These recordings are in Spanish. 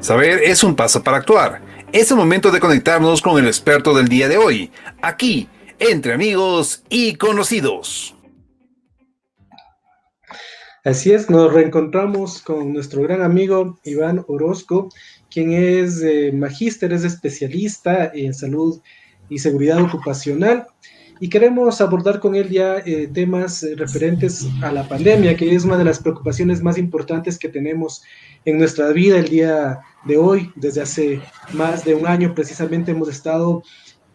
Saber es un paso para actuar. Es el momento de conectarnos con el experto del día de hoy, aquí, entre amigos y conocidos. Así es, nos reencontramos con nuestro gran amigo Iván Orozco, quien es magíster, es especialista en salud y seguridad ocupacional, y queremos abordar con él ya temas referentes a la pandemia, que es una de las preocupaciones más importantes que tenemos en nuestra vida el día de hoy. Desde hace más de un año precisamente hemos estado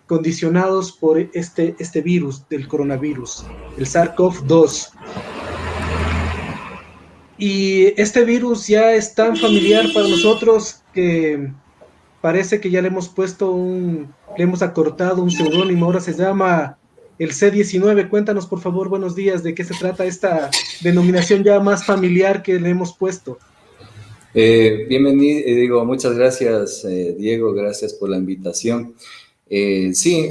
condicionados por este virus del coronavirus, el SARS-CoV-2. Y este virus ya es tan familiar para nosotros que parece que ya le hemos le hemos acortado un seudónimo, ahora se llama el C19. Cuéntanos, por favor, buenos días, de qué se trata esta denominación ya más familiar que le hemos puesto. Bienvenido, muchas gracias, Diego, gracias por la invitación. Sí,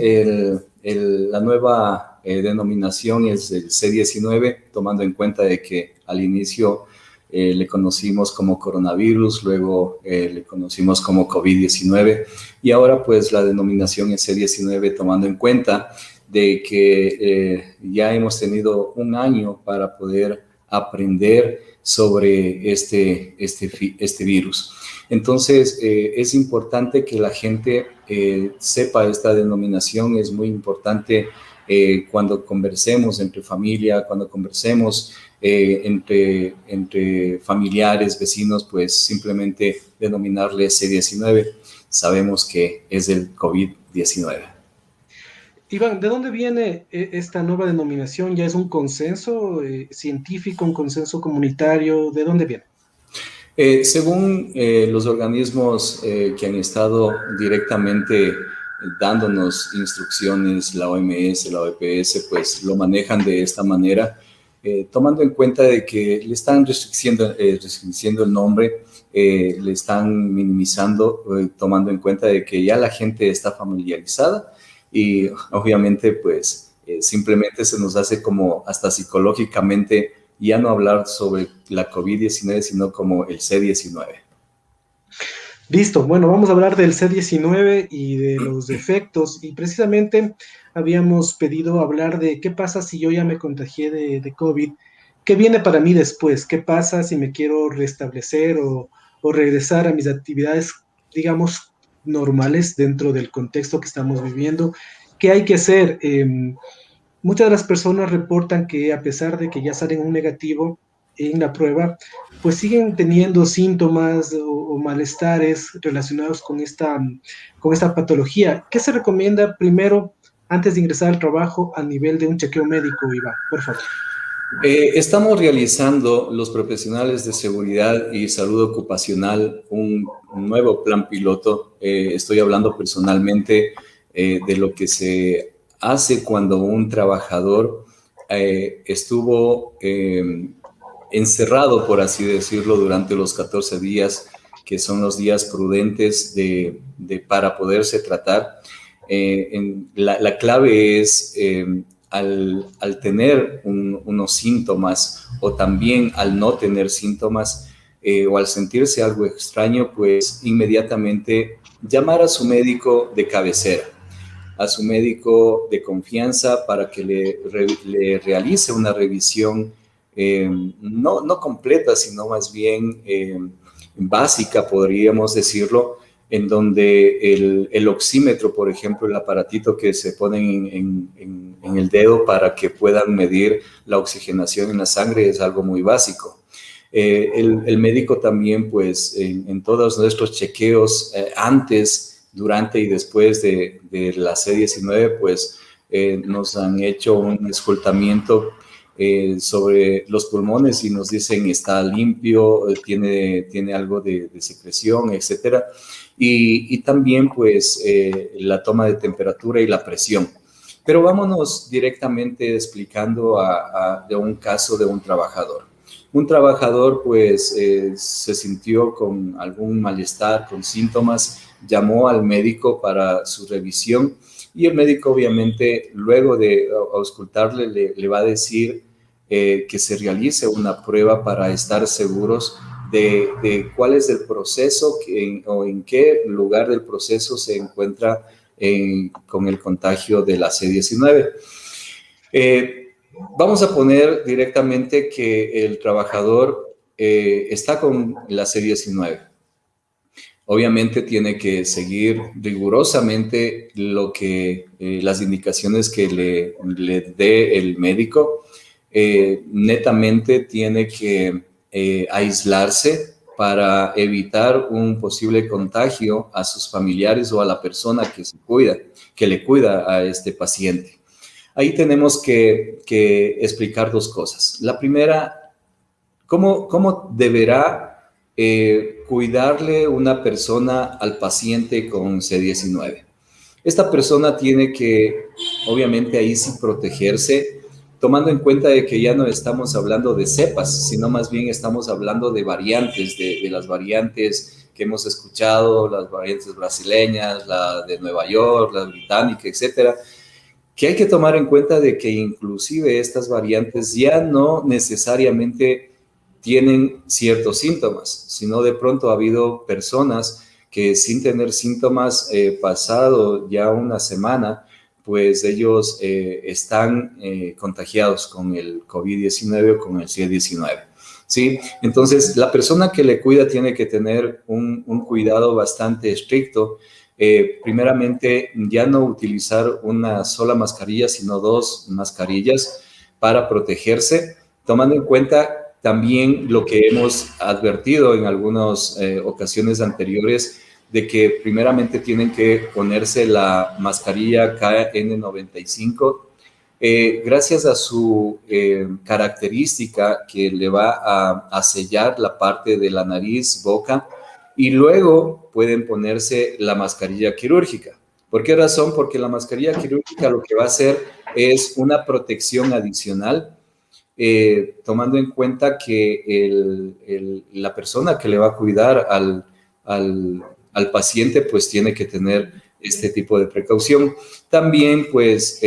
la nueva denominación es el C19, tomando en cuenta de que al inicio le conocimos como coronavirus, luego le conocimos como COVID-19 y ahora pues la denominación es C19, tomando en cuenta de que ya hemos tenido un año para poder aprender sobre este virus. Entonces, es importante que la gente sepa esta denominación. Es muy importante cuando conversemos entre familia, cuando conversemos entre familiares, vecinos, pues simplemente denominarle C19. Sabemos que es el COVID-19. Iván, ¿de dónde viene esta nueva denominación? ¿Ya es un consenso científico, un consenso comunitario? ¿De dónde viene? Según los organismos que han estado directamente dándonos instrucciones, la OMS, la OPS, pues lo manejan de esta manera, tomando en cuenta de que le están restringiendo el nombre, le están minimizando, tomando en cuenta de que ya la gente está familiarizada y obviamente pues simplemente se nos hace como hasta psicológicamente ya no hablar sobre la COVID-19, sino como el C19. Listo, bueno, vamos a hablar del C19 y de los efectos, y precisamente habíamos pedido hablar de qué pasa si yo ya me contagié de COVID, qué viene para mí después, qué pasa si me quiero restablecer o regresar a mis actividades, digamos, normales dentro del contexto que estamos viviendo, qué hay que hacer. Muchas de las personas reportan que a pesar de que ya salen un negativo en la prueba, pues siguen teniendo síntomas o malestares relacionados con esta patología. ¿Qué se recomienda primero antes de ingresar al trabajo a nivel de un chequeo médico, Iván? Por favor. Estamos realizando los profesionales de seguridad y salud ocupacional un nuevo plan piloto. Estoy hablando personalmente de lo que se hace cuando un trabajador estuvo encerrado, por así decirlo, durante los 14 días, que son los días prudentes para poderse tratar. La clave es al tener unos síntomas o también al no tener síntomas o al sentirse algo extraño, pues inmediatamente llamar a su médico de cabecera, a su médico de confianza para que le realice una revisión no completa, sino más bien básica, podríamos decirlo, en donde el oxímetro, por ejemplo, el aparatito que se pone en el dedo para que puedan medir la oxigenación en la sangre es algo muy básico. El médico también, pues, en todos nuestros chequeos antes, durante y después de la C19, pues, nos han hecho un escoltamiento sobre los pulmones y nos dicen está limpio, tiene algo de secreción, etcétera. Y también, pues, la toma de temperatura y la presión. Pero vámonos directamente explicando de un caso de un trabajador. Un trabajador, pues, se sintió con algún malestar, con síntomas, llamó al médico para su revisión y el médico, obviamente, luego de auscultarle, le va a decir que se realice una prueba para estar seguros de cuál es el proceso o en qué lugar del proceso se encuentra con el contagio de la C19. Vamos a poner directamente que el trabajador está con la C19. Obviamente tiene que seguir rigurosamente las indicaciones que le dé el médico. Netamente tiene que aislarse para evitar un posible contagio a sus familiares o a la persona que le cuida a este paciente. Ahí tenemos que explicar dos cosas. La primera, ¿cómo deberá cuidarle una persona al paciente con C19? Esta persona tiene que, obviamente, ahí sí protegerse, tomando en cuenta de que ya no estamos hablando de cepas, sino más bien estamos hablando de variantes, de las variantes que hemos escuchado, las variantes brasileñas, la de Nueva York, la británica, etcétera, que hay que tomar en cuenta de que inclusive estas variantes ya no necesariamente tienen ciertos síntomas, sino de pronto ha habido personas que sin tener síntomas, pasado ya una semana, pues ellos están contagiados con el COVID-19 o con el C-19. ¿Sí? Entonces, la persona que le cuida tiene que tener un cuidado bastante estricto. Primeramente, ya no utilizar una sola mascarilla, sino 2 mascarillas para protegerse, tomando en cuenta también lo que hemos advertido en algunas ocasiones anteriores, de que primeramente tienen que ponerse la mascarilla KN95, gracias a su característica que le va a sellar la parte de la nariz, boca, y luego pueden ponerse la mascarilla quirúrgica. ¿Por qué razón? Porque la mascarilla quirúrgica lo que va a hacer es una protección adicional, tomando en cuenta que la persona que le va a cuidar al paciente, pues tiene que tener este tipo de precaución. También, pues,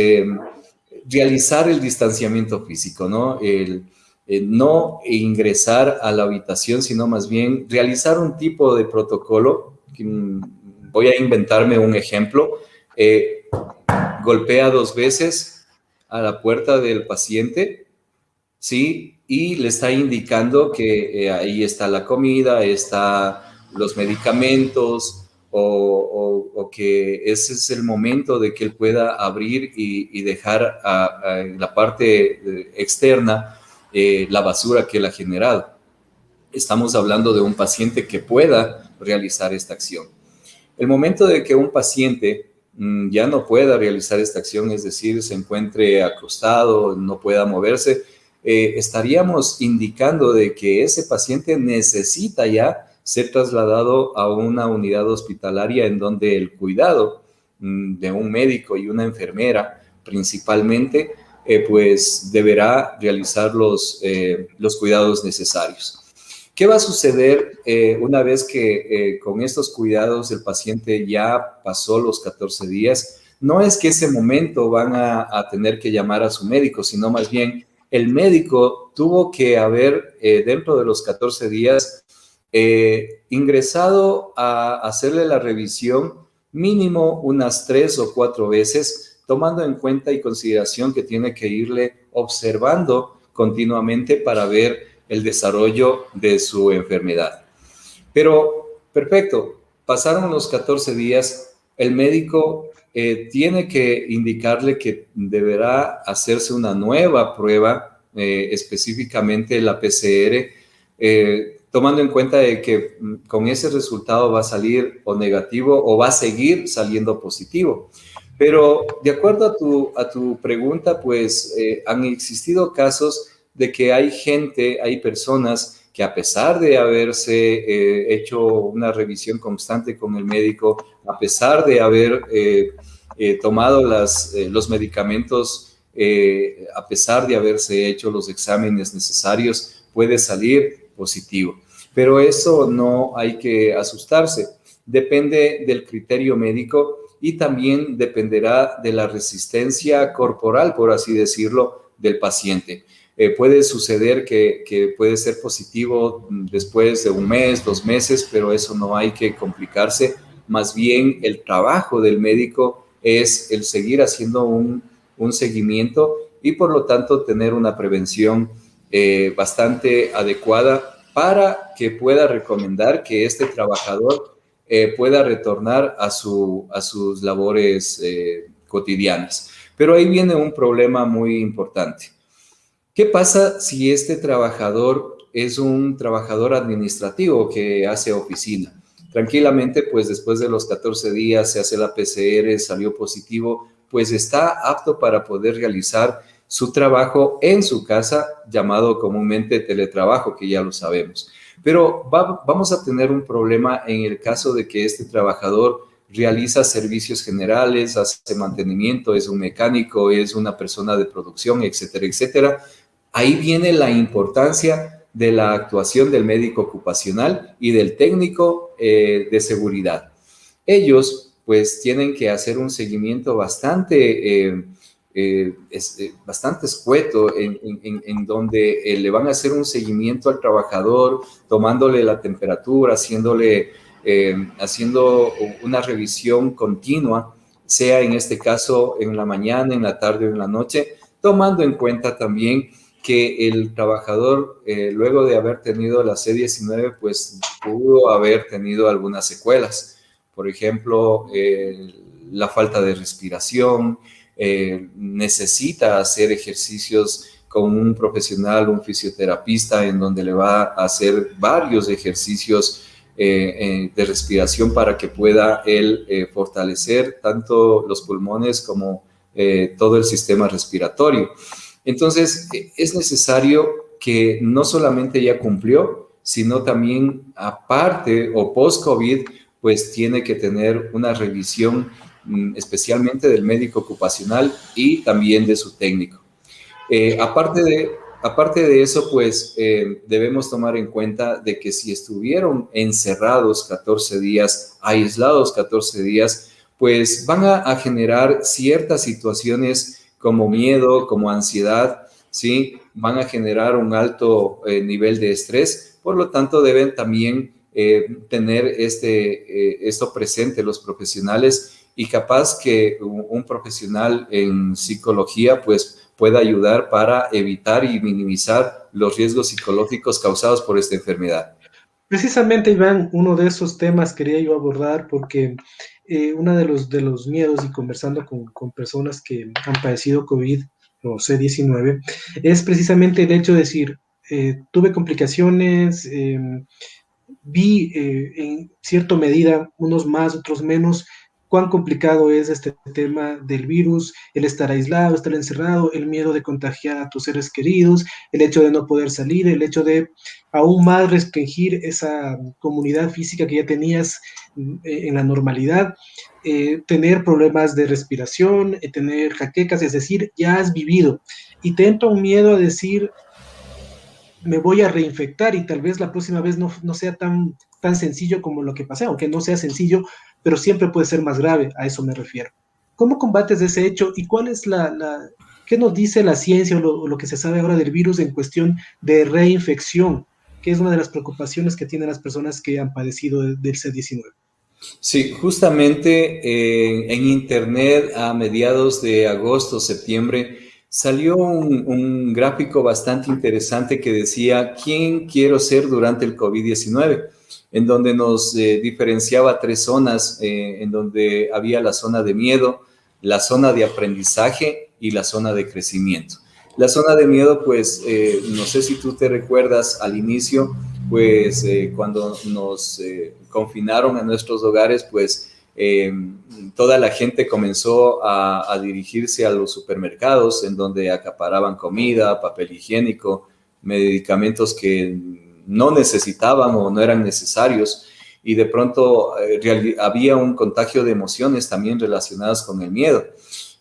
realizar el distanciamiento físico, ¿no? No ingresar a la habitación, sino más bien realizar un tipo de protocolo. Voy a inventarme un ejemplo. Golpea 2 veces a la puerta del paciente, ¿sí? Y le está indicando que ahí está la comida, están los medicamentos, o que ese es el momento de que él pueda abrir y dejar en la parte externa la basura que él ha generado. Estamos hablando de un paciente que pueda realizar esta acción. El momento de que un paciente ya no pueda realizar esta acción, es decir, se encuentre acostado, no pueda moverse, estaríamos indicando de que ese paciente necesita ya ser trasladado a una unidad hospitalaria en donde el cuidado de un médico y una enfermera principalmente, pues deberá realizar los cuidados necesarios. ¿Qué va a suceder una vez que con estos cuidados el paciente ya pasó los 14 días? No es que ese momento van a tener que llamar a su médico, sino más bien el médico tuvo que haber, dentro de los 14 días, ingresado a hacerle la revisión mínimo unas 3 o 4 veces, tomando en cuenta y consideración que tiene que irle observando continuamente para ver el desarrollo de su enfermedad. Pero, perfecto, pasaron los 14 días, el médico tiene que indicarle que deberá hacerse una nueva prueba, específicamente la PCR, tomando en cuenta de que con ese resultado va a salir o negativo o va a seguir saliendo positivo. Pero de acuerdo a tu pregunta, pues han existido casos de que hay personas que a pesar de haberse hecho una revisión constante con el médico, a pesar de haber tomado los medicamentos, a pesar de haberse hecho los exámenes necesarios, puede salir positivo. Pero eso no hay que asustarse. Depende del criterio médico y también dependerá de la resistencia corporal, por así decirlo, del paciente. Puede suceder que puede ser positivo después de un mes, 2 meses, pero eso no hay que complicarse. Más bien el trabajo del médico es el seguir haciendo un seguimiento y por lo tanto tener una prevención bastante adecuada para que pueda recomendar que este trabajador pueda retornar a sus labores cotidianas. Pero ahí viene un problema muy importante. ¿Qué pasa si este trabajador es un trabajador administrativo que hace oficina? Tranquilamente, pues después de los 14 días se hace la PCR, salió positivo, pues está apto para poder realizar su trabajo en su casa, llamado comúnmente teletrabajo, que ya lo sabemos. Pero vamos a tener un problema en el caso de que este trabajador realiza servicios generales, hace mantenimiento, es un mecánico, es una persona de producción, etcétera, etcétera. Ahí viene la importancia de la actuación del médico ocupacional y del técnico de seguridad. Ellos, pues, tienen que hacer un seguimiento bastante escueto en donde le van a hacer un seguimiento al trabajador, tomándole la temperatura, haciendo una revisión continua, sea en este caso en la mañana, en la tarde o en la noche, tomando en cuenta también que el trabajador, luego de haber tenido la C-19, pues pudo haber tenido algunas secuelas. Por ejemplo, la falta de respiración, necesita hacer ejercicios con un profesional, un fisioterapista, en donde le va a hacer varios ejercicios de respiración para que pueda él fortalecer tanto los pulmones como todo el sistema respiratorio. Entonces, es necesario que no solamente ya cumplió, sino también aparte o post-COVID, pues tiene que tener una revisión especialmente del médico ocupacional y también de su técnico. Aparte de eso, pues debemos tomar en cuenta de que si estuvieron encerrados 14 días, aislados 14 días, pues van a generar ciertas situaciones como miedo, como ansiedad, ¿sí? Van a generar un alto nivel de estrés, por lo tanto deben también tener esto presente los profesionales y capaz que un profesional en psicología pues pueda ayudar para evitar y minimizar los riesgos psicológicos causados por esta enfermedad. Precisamente, Iván, uno de esos temas quería yo abordar porque uno de los miedos y conversando con personas que han padecido COVID o C-19 es precisamente el hecho de decir, tuve complicaciones, vi en cierta medida, unos más, otros menos, cuán complicado es este tema del virus, el estar aislado, estar encerrado, el miedo de contagiar a tus seres queridos, el hecho de no poder salir, el hecho de aún más restringir esa comunidad física que ya tenías en la normalidad, tener problemas de respiración, tener jaquecas, es decir, ya has vivido y te entra un miedo a decir, me voy a reinfectar y tal vez la próxima vez no sea tan sencillo como lo que pasé, aunque no sea sencillo, pero siempre puede ser más grave, a eso me refiero. ¿Cómo combates ese hecho y cuál es qué nos dice la ciencia o lo que se sabe ahora del virus en cuestión de reinfección, que es una de las preocupaciones que tienen las personas que han padecido del C-19? Sí, justamente en internet a mediados de agosto, septiembre, salió un gráfico bastante interesante que decía ¿quién quiero ser durante el COVID-19? En donde nos diferenciaba 3 zonas, en donde había la zona de miedo, la zona de aprendizaje y la zona de crecimiento. La zona de miedo, pues, no sé si tú te recuerdas al inicio, pues cuando nos confinaron a nuestros hogares, pues toda la gente comenzó a dirigirse a los supermercados en donde acaparaban comida, papel higiénico, medicamentos que no necesitaban o no eran necesarios y de pronto había un contagio de emociones también relacionadas con el miedo.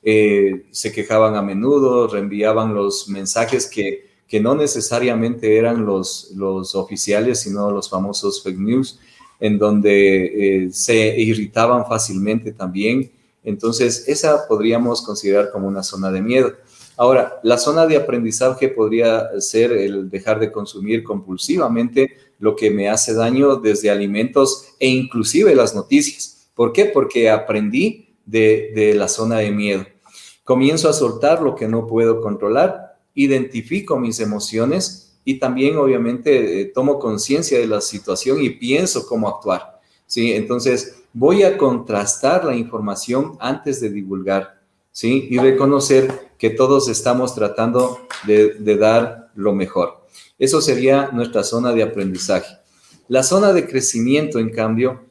Se quejaban a menudo, reenviaban los mensajes que no necesariamente eran los oficiales, sino los famosos fake news, en donde se irritaban fácilmente también. Entonces, esa podríamos considerar como una zona de miedo. Ahora, la zona de aprendizaje podría ser el dejar de consumir compulsivamente lo que me hace daño desde alimentos e inclusive las noticias. ¿Por qué? Porque aprendí de la zona de miedo. Comienzo a soltar lo que no puedo controlar, identifico mis emociones y también obviamente tomo conciencia de la situación y pienso cómo actuar, ¿sí? Entonces voy a contrastar la información antes de divulgar, ¿sí? Y reconocer que todos estamos tratando de dar lo mejor. Eso sería nuestra zona de aprendizaje. La zona de crecimiento, en cambio,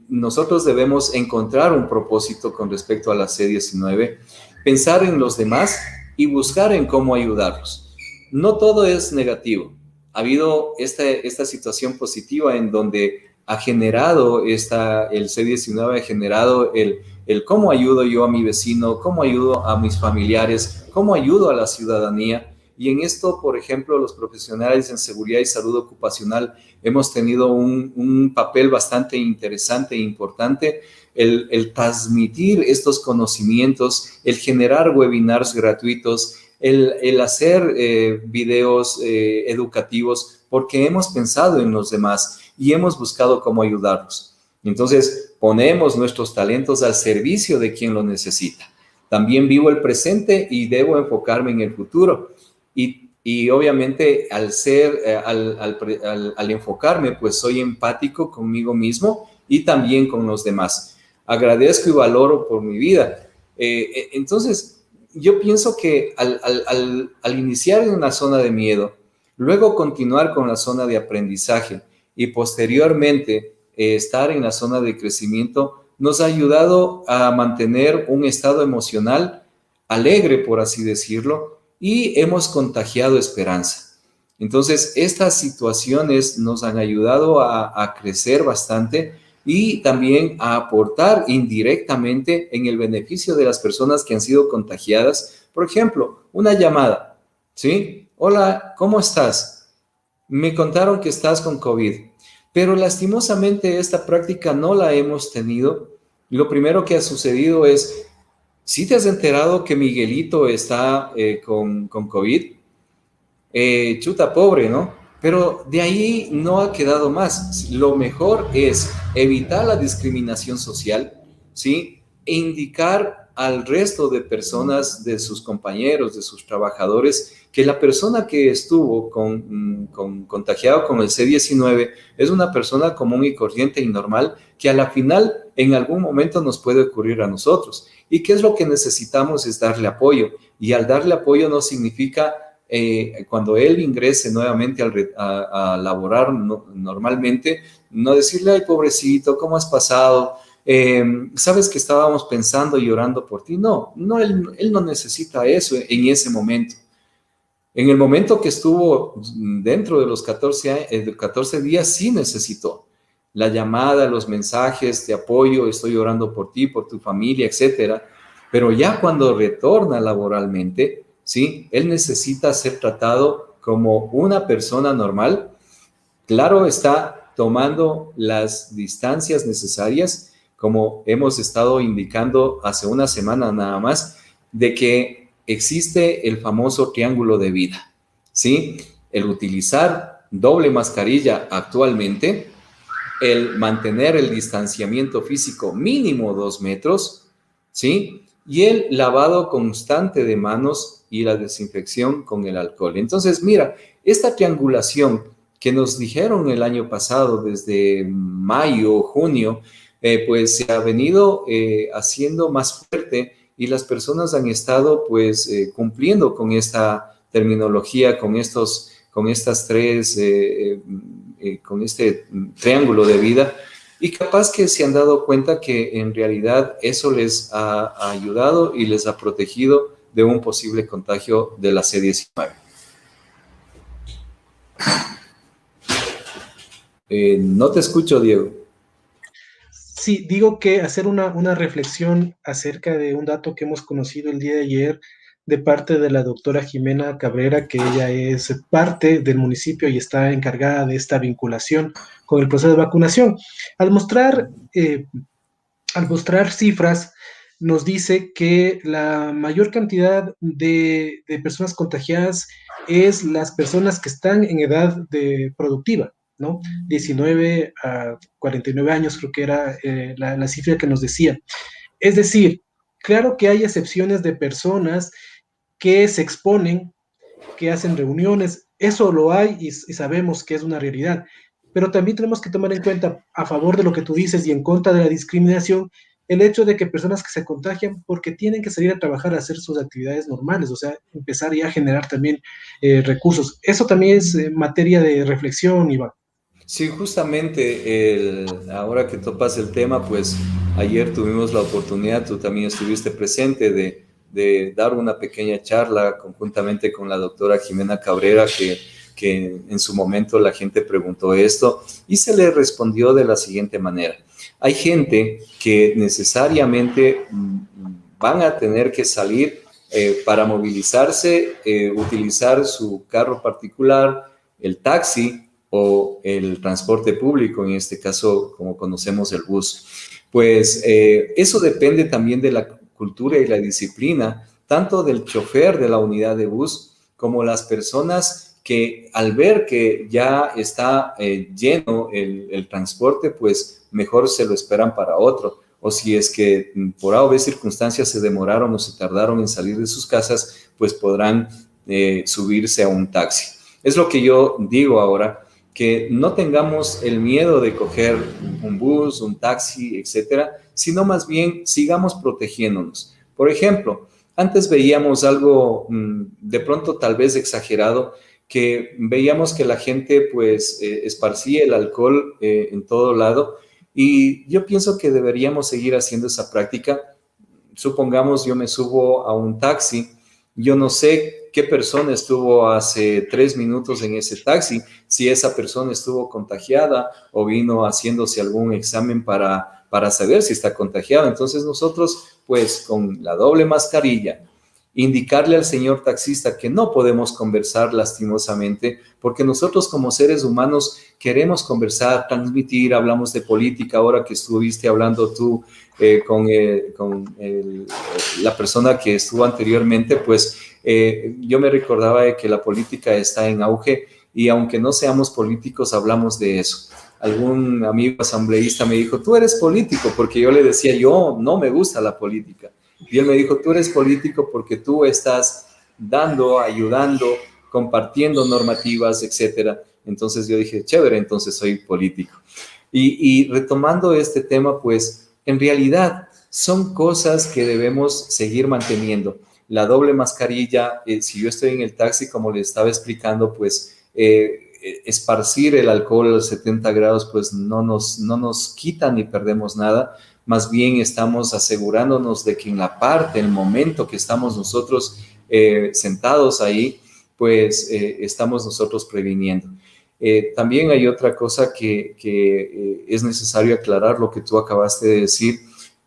nosotros debemos encontrar un propósito con respecto a la C-19, pensar en los demás y buscar en cómo ayudarlos. No todo es negativo. Ha habido esta situación positiva en donde ha generado el C-19, ha generado el cómo ayudo yo a mi vecino, cómo ayudo a mis familiares, cómo ayudo a la ciudadanía. Y en esto, por ejemplo, los profesionales en seguridad y salud ocupacional hemos tenido un papel bastante interesante e importante, el transmitir estos conocimientos, el generar webinars gratuitos, el hacer videos educativos, porque hemos pensado en los demás y hemos buscado cómo ayudarlos. Entonces, ponemos nuestros talentos al servicio de quien lo necesita. También vivo el presente y debo enfocarme en el futuro. Y obviamente al enfocarme, pues soy empático conmigo mismo y también con los demás. Agradezco y valoro por mi vida. Entonces, yo pienso que al iniciar en una zona de miedo, luego continuar con la zona de aprendizaje y posteriormente estar en la zona de crecimiento, nos ha ayudado a mantener un estado emocional alegre, por así decirlo, y hemos contagiado esperanza. Entonces, estas situaciones nos han ayudado a crecer bastante y también a aportar indirectamente en el beneficio de las personas que han sido contagiadas. Por ejemplo, una llamada, ¿sí? Hola, ¿cómo estás? Me contaron que estás con COVID, pero lastimosamente esta práctica no la hemos tenido. Lo primero que ha sucedido es, ¿sí te has enterado que Miguelito está con COVID? Chuta, pobre, ¿no? Pero de ahí no ha quedado más. Lo mejor es evitar la discriminación social, ¿sí? E indicar al resto de personas, de sus compañeros, de sus trabajadores, que la persona que estuvo contagiado con el C-19 es una persona común y corriente y normal que a la final en algún momento nos puede ocurrir a nosotros. ¿Y qué es lo que necesitamos? Es darle apoyo. Y al darle apoyo no significa cuando él ingrese nuevamente a laborar normalmente, no decirle, ay, pobrecito, ¿cómo has pasado? ¿Sabes que estábamos pensando y llorando por ti? No, él no necesita eso en ese momento. En el momento que estuvo dentro de los 14 días, sí necesitó la llamada, los mensajes de apoyo, estoy orando por ti, por tu familia, etcétera. Pero ya cuando retorna laboralmente, ¿sí? Él necesita ser tratado como una persona normal. Claro, está tomando las distancias necesarias, como hemos estado indicando hace una semana nada más, de que existe el famoso triángulo de vida, ¿sí? El utilizar doble mascarilla actualmente, el mantener el distanciamiento físico mínimo 2 metros, ¿sí? Y el lavado constante de manos y la desinfección con el alcohol. Entonces, mira, esta triangulación que nos dijeron el año pasado, desde mayo, junio, pues se ha venido haciendo más fuerte y las personas han estado pues cumpliendo con esta terminología, con estas tres, con este triángulo de vida, y capaz que se han dado cuenta que en realidad eso les ha ayudado y les ha protegido de un posible contagio de la C-19. No te escucho, Diego. Sí, digo que hacer una reflexión acerca de un dato que hemos conocido el día de ayer de parte de la doctora Jimena Cabrera, que ella es parte del municipio y está encargada de esta vinculación con el proceso de vacunación. Al mostrar cifras, nos dice que la mayor cantidad de personas contagiadas es las personas que están en edad productiva, ¿no? 19 a 49 años creo que era la cifra que nos decía. Es decir, claro que hay excepciones de personas que se exponen, que hacen reuniones, eso lo hay y sabemos que es una realidad, pero también tenemos que tomar en cuenta, a favor de lo que tú dices y en contra de la discriminación, el hecho de que personas que se contagian porque tienen que salir a trabajar, a hacer sus actividades normales, o sea, empezar ya a generar también recursos. Eso también es materia de reflexión, Iván. Sí, justamente ahora que topas el tema, pues ayer tuvimos la oportunidad, tú también estuviste presente, de dar una pequeña charla conjuntamente con la doctora Jimena Cabrera, que en su momento la gente preguntó esto y se le respondió de la siguiente manera. Hay gente que necesariamente van a tener que salir para movilizarse, utilizar su carro particular, el taxi, o el transporte público, en este caso, como conocemos el bus. Pues eso depende también de la cultura y la disciplina, tanto del chofer de la unidad de bus como las personas que al ver que ya está lleno el transporte, pues mejor se lo esperan para otro. O si es que por A o B circunstancias se demoraron o se tardaron en salir de sus casas, pues podrán subirse a un taxi. Es lo que yo digo ahora, que no tengamos el miedo de coger un bus, un taxi, etcétera, sino más bien sigamos protegiéndonos. Por ejemplo, antes veíamos algo de pronto tal vez exagerado, que veíamos que la gente pues esparcía el alcohol en todo lado, y yo pienso que deberíamos seguir haciendo esa práctica. Supongamos yo me subo a un taxi, yo no sé qué persona estuvo hace 3 minutos en ese taxi, si esa persona estuvo contagiada o vino haciéndose algún examen para saber si está contagiada. Entonces nosotros, pues con la doble mascarilla, indicarle al señor taxista que no podemos conversar lastimosamente, porque nosotros como seres humanos queremos conversar, transmitir, hablamos de política, ahora que estuviste hablando tú con la persona que estuvo anteriormente, pues yo me recordaba de que la política está en auge y aunque no seamos políticos, hablamos de eso. Algún amigo asambleísta me dijo, tú eres político, porque yo le decía, yo no me gusta la política. Y él me dijo, tú eres político porque tú estás dando, ayudando, compartiendo normativas, etcétera. Entonces yo dije, chévere, entonces soy político. Y retomando este tema, pues en realidad son cosas que debemos seguir manteniendo. La doble mascarilla, si yo estoy en el taxi, como le estaba explicando, pues esparcir el alcohol a los 70 grados, pues no nos quita ni perdemos nada. Más bien estamos asegurándonos de que en la parte, el momento que estamos nosotros sentados ahí, pues estamos nosotros previniendo. También hay otra cosa que es necesario aclarar, lo que tú acabaste de decir.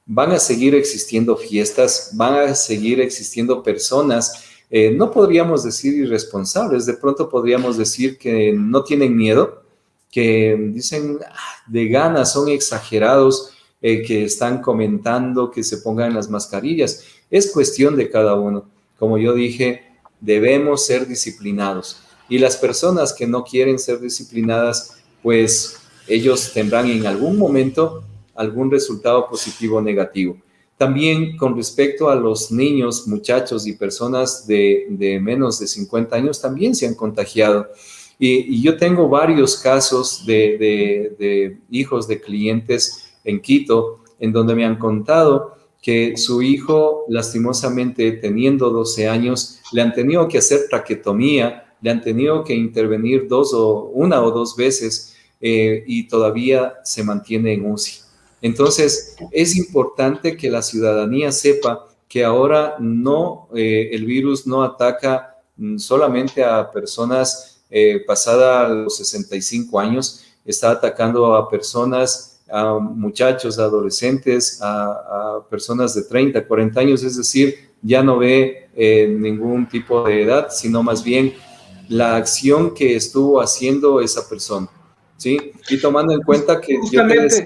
Van a seguir existiendo fiestas, van a seguir existiendo personas, no podríamos decir irresponsables, de pronto podríamos decir que no tienen miedo, que dicen de ganas, son exagerados, que están comentando que se pongan las mascarillas. Es cuestión de cada uno. Como yo dije, debemos ser disciplinados. Y las personas que no quieren ser disciplinadas, pues ellos tendrán en algún momento algún resultado positivo o negativo. También con respecto a los niños, muchachos y personas de menos de 50 años, también se han contagiado. Y yo tengo varios casos de hijos de clientes en Quito, en donde me han contado que su hijo, lastimosamente, teniendo 12 años, le han tenido que hacer traquetomía, le han tenido que intervenir una o dos veces y todavía se mantiene en UCI. Entonces, es importante que la ciudadanía sepa que ahora el virus no ataca solamente a personas pasadas los 65 años, está atacando a personas, a muchachos, a adolescentes, a personas de 30, 40 años, es decir, ya no ve ningún tipo de edad, sino más bien la acción que estuvo haciendo esa persona, ¿sí? Y tomando en cuenta que yo te decía,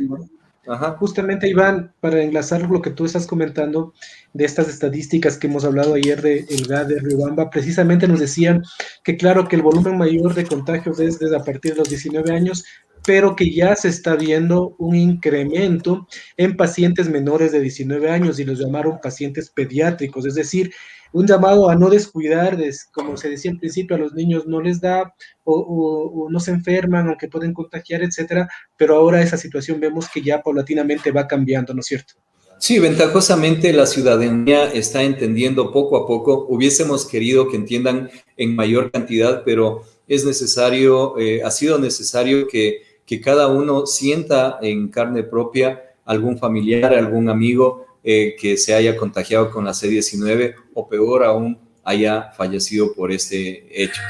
Ajá. Justamente, Iván, para enlazar lo que tú estás comentando de estas estadísticas que hemos hablado ayer de el GA de Riobamba, precisamente nos decían que claro que el volumen mayor de contagios es desde a partir de los 19 años, pero que ya se está viendo un incremento en pacientes menores de 19 años y los llamaron pacientes pediátricos, es decir, un llamado a no descuidar, como se decía al principio, a los niños no les da o no se enferman, aunque pueden contagiar, etcétera, pero ahora esa situación vemos que ya paulatinamente va cambiando, ¿no es cierto? Sí, ventajosamente la ciudadanía está entendiendo poco a poco. Hubiésemos querido que entiendan en mayor cantidad, pero es necesario, ha sido necesario que cada uno sienta en carne propia algún familiar, algún amigo que se haya contagiado con la C-19 o peor aún haya fallecido por este hecho.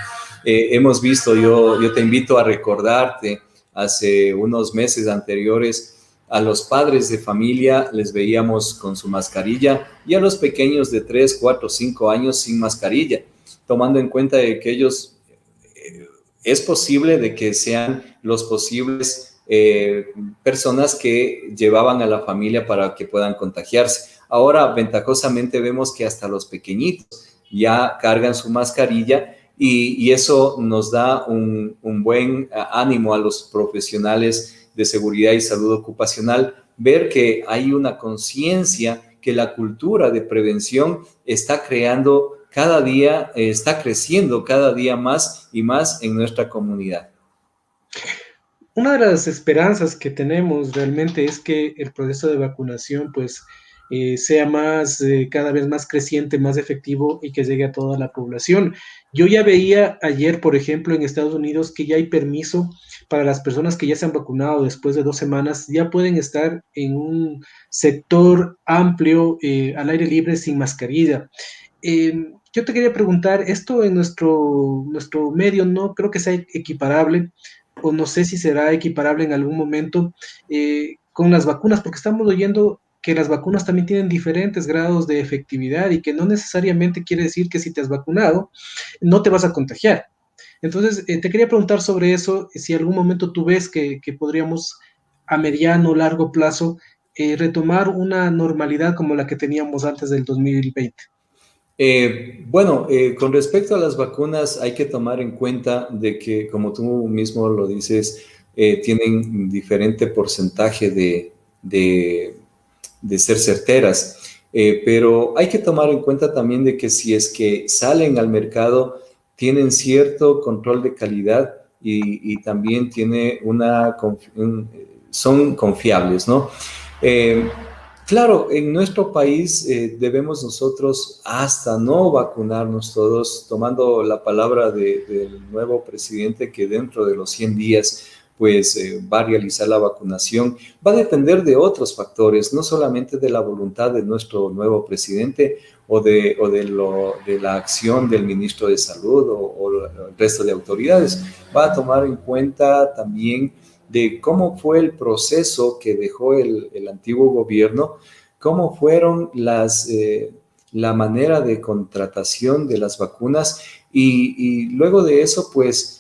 Hemos visto, yo te invito a recordarte, hace unos meses anteriores, a los padres de familia les veíamos con su mascarilla y a los pequeños de 3, 4, 5 años sin mascarilla, tomando en cuenta de que ellos es posible de que sean los posibles personas que llevaban a la familia para que puedan contagiarse. Ahora, ventajosamente vemos que hasta los pequeñitos ya cargan su mascarilla y eso nos da un buen ánimo a los profesionales de seguridad y salud ocupacional, ver que hay una conciencia, que la cultura de prevención está creando cada día, está creciendo cada día más y más en nuestra comunidad. Una de las esperanzas que tenemos realmente es que el proceso de vacunación pues sea más, cada vez más creciente, más efectivo y que llegue a toda la población. Yo ya veía ayer, por ejemplo, en Estados Unidos que ya hay permiso para las personas que ya se han vacunado después de 2 semanas, ya pueden estar en un sector amplio, al aire libre, sin mascarilla. Yo te quería preguntar, esto en nuestro medio no creo que sea equiparable, o no sé si será equiparable en algún momento con las vacunas, porque estamos oyendo que las vacunas también tienen diferentes grados de efectividad y que no necesariamente quiere decir que si te has vacunado no te vas a contagiar. Entonces, te quería preguntar sobre eso, si algún momento tú ves que podríamos a mediano o largo plazo retomar una normalidad como la que teníamos antes del 2020. Con respecto a las vacunas, hay que tomar en cuenta de que, como tú mismo lo dices, tienen diferente porcentaje de ser certeras, pero hay que tomar en cuenta también de que si es que salen al mercado, tienen cierto control de calidad y también tiene son confiables, ¿no? Claro, en nuestro país debemos nosotros hasta no vacunarnos todos, tomando la palabra del nuevo presidente que dentro de los 100 días pues va a realizar la vacunación. Va a depender de otros factores, no solamente de la voluntad de nuestro nuevo presidente de la acción del ministro de Salud o el resto de autoridades. Va a tomar en cuenta también de cómo fue el proceso que dejó el antiguo gobierno, cómo fueron la manera de contratación de las vacunas y luego de eso, pues,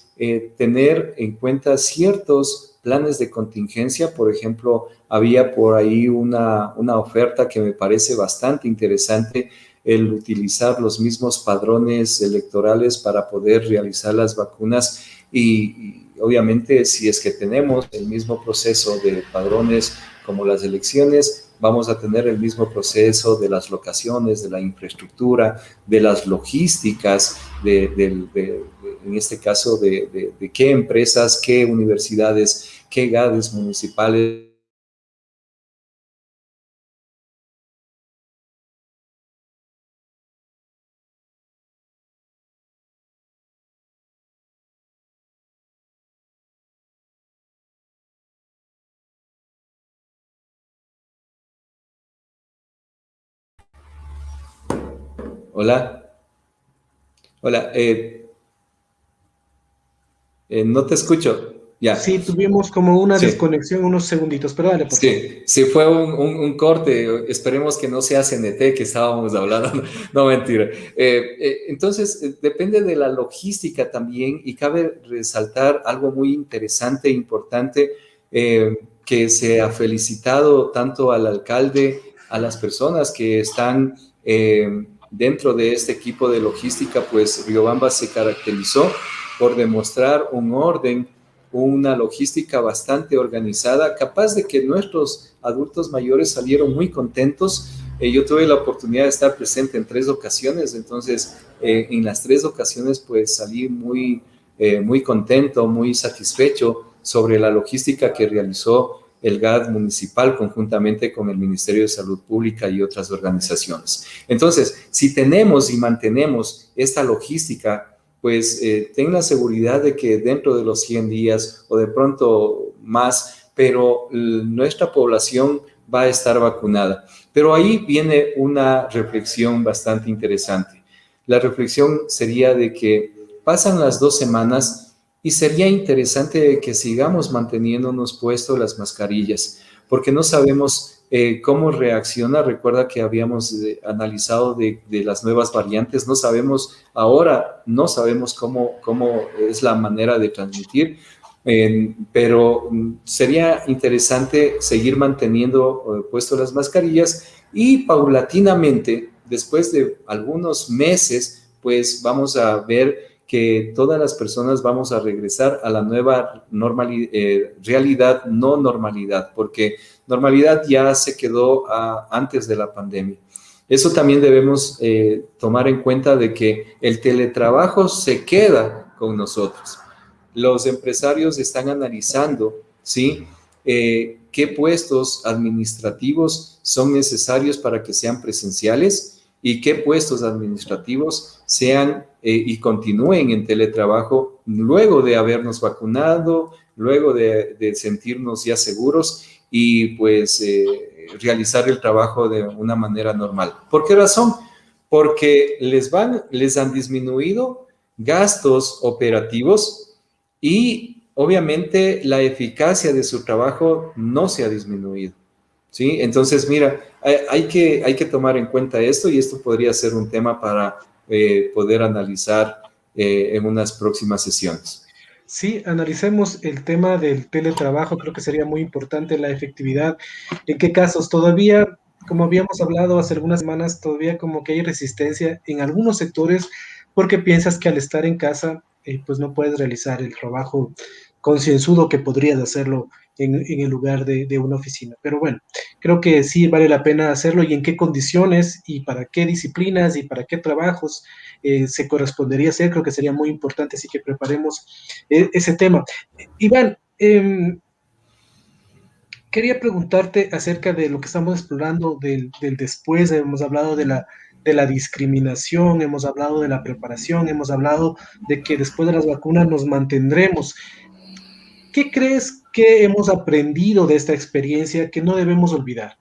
tener en cuenta ciertos planes de contingencia. Por ejemplo, había por ahí una oferta que me parece bastante interesante, el utilizar los mismos padrones electorales para poder realizar las vacunas y obviamente si es que tenemos el mismo proceso de padrones como las elecciones, vamos a tener el mismo proceso de las locaciones, de la infraestructura, de las logísticas, en este caso de qué empresas, qué universidades, qué GADES municipales. Hola, hola, no te escucho. Ya. Sí, tuvimos como una Sí. desconexión unos segunditos, pero dale, por favor. Sí, fue un corte. Esperemos que no sea CNT que estábamos hablando. No, mentira. Entonces, depende de la logística también y cabe resaltar algo muy interesante e importante. que se ha felicitado tanto al alcalde, a las personas que están dentro de este equipo de logística. Pues Riobamba se caracterizó por demostrar un orden, una logística bastante organizada, capaz de que nuestros adultos mayores salieron muy contentos. Yo tuve la oportunidad de estar presente en 3 ocasiones, entonces en las 3 ocasiones pues salí muy contento, muy satisfecho sobre la logística que realizó el GAD municipal conjuntamente con el Ministerio de Salud Pública y otras organizaciones. Entonces, si tenemos y mantenemos esta logística, pues ten la seguridad de que dentro de los 100 días o de pronto más, pero nuestra población va a estar vacunada. Pero ahí viene una reflexión bastante interesante. La reflexión sería de que pasan las 2 semanas y sería interesante que sigamos manteniéndonos puestos las mascarillas, porque no sabemos cómo reacciona. Recuerda que habíamos analizado de las nuevas variantes, no sabemos cómo es la manera de transmitir, pero sería interesante seguir manteniendo puestas las mascarillas y paulatinamente, después de algunos meses, pues vamos a ver que todas las personas vamos a regresar a la nueva realidad, no normalidad, porque normalidad ya se quedó antes de la pandemia. Eso también debemos tomar en cuenta, de que el teletrabajo se queda con nosotros. Los empresarios están analizando, ¿sí?, qué puestos administrativos son necesarios para que sean presenciales y qué puestos administrativos sean y continúen en teletrabajo luego de habernos vacunado, luego de sentirnos ya seguros y pues realizar el trabajo de una manera normal. ¿Por qué razón? Porque les han disminuido gastos operativos y obviamente la eficacia de su trabajo no se ha disminuido, ¿sí? Entonces, mira, hay que tomar en cuenta esto, y esto podría ser un tema para poder analizar en unas próximas sesiones. Sí, analicemos el tema del teletrabajo. Creo que sería muy importante la efectividad. ¿En qué casos? Todavía, como habíamos hablado hace algunas semanas, todavía como que hay resistencia en algunos sectores, porque piensas que al estar en casa, pues no puedes realizar el trabajo concienzudo que podrías hacerlo en el lugar de una oficina. Pero bueno, creo que sí vale la pena hacerlo, y en qué condiciones y para qué disciplinas y para qué trabajos se correspondería hacer. Creo que sería muy importante, así que preparemos ese tema. Iván, quería preguntarte acerca de lo que estamos explorando del después. Hemos hablado de la discriminación, hemos hablado de la preparación, hemos hablado de que después de las vacunas nos mantendremos. ¿Qué crees que hemos aprendido de esta experiencia que no debemos olvidar?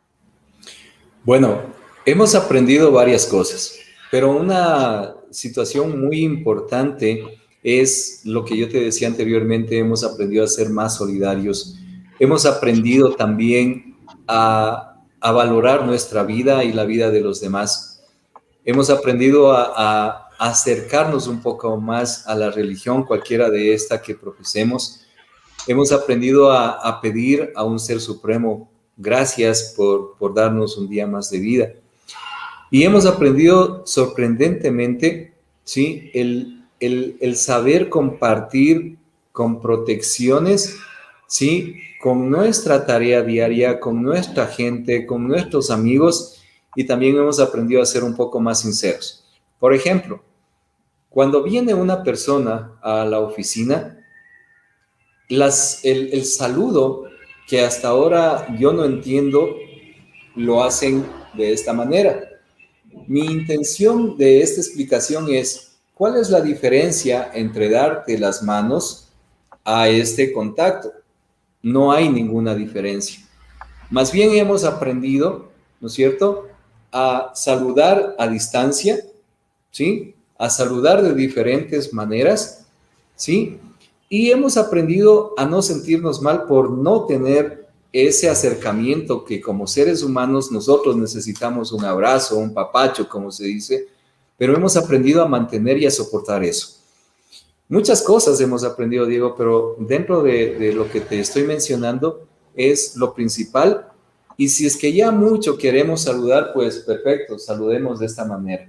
Bueno, hemos aprendido varias cosas, pero una situación muy importante es lo que yo te decía anteriormente. Hemos aprendido a ser más solidarios, hemos aprendido también a valorar nuestra vida y la vida de los demás. Hemos aprendido a acercarnos un poco más a la religión, cualquiera de esta que profesemos. Hemos aprendido a pedir a un ser supremo gracias por darnos un día más de vida. Y hemos aprendido sorprendentemente, ¿sí?, el saber compartir con protecciones, ¿sí?, con nuestra tarea diaria, con nuestra gente, con nuestros amigos, y también hemos aprendido a ser un poco más sinceros. Por ejemplo, cuando viene una persona a la oficina, el saludo, que hasta ahora yo no entiendo, lo hacen de esta manera. Mi intención de esta explicación es: ¿cuál es la diferencia entre darte las manos a este contacto? No hay ninguna diferencia. Más bien hemos aprendido, ¿no es cierto?, a saludar a distancia, ¿sí?, a saludar de diferentes maneras, ¿sí?, y hemos aprendido a no sentirnos mal por no tener ese acercamiento que como seres humanos nosotros necesitamos: un abrazo, un papacho, como se dice, pero hemos aprendido a mantener y a soportar eso. Muchas cosas hemos aprendido, Diego, pero dentro de lo que te estoy mencionando, es lo principal. Y si es que ya mucho queremos saludar, pues perfecto, saludemos de esta manera.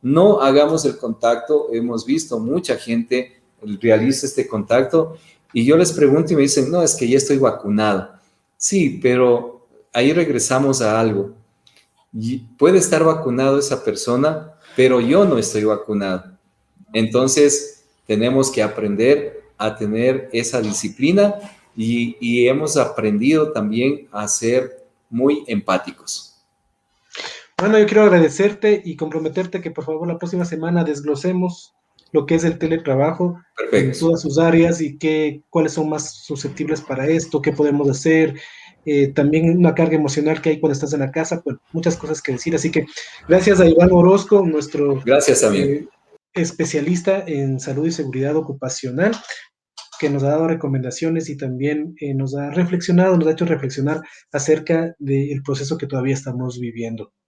No hagamos el contacto. Hemos visto mucha gente realiza este contacto y yo les pregunto y me dicen, no, es que ya estoy vacunado. Sí, pero ahí regresamos a algo. Puede estar vacunado esa persona, pero yo no estoy vacunado. Entonces, tenemos que aprender a tener esa disciplina y hemos aprendido también a ser muy empáticos. Bueno, yo quiero agradecerte y comprometerte que por favor la próxima semana desglosemos lo que es el teletrabajo en Perfecto. todas sus áreas y cuáles son más susceptibles para esto, qué podemos hacer, también una carga emocional que hay cuando estás en la casa, pues muchas cosas que decir. Así que gracias a Iván Orozco, nuestro Gracias, amigo. especialista en salud y seguridad ocupacional, que nos ha dado recomendaciones y también nos ha hecho reflexionar acerca del proceso que todavía estamos viviendo.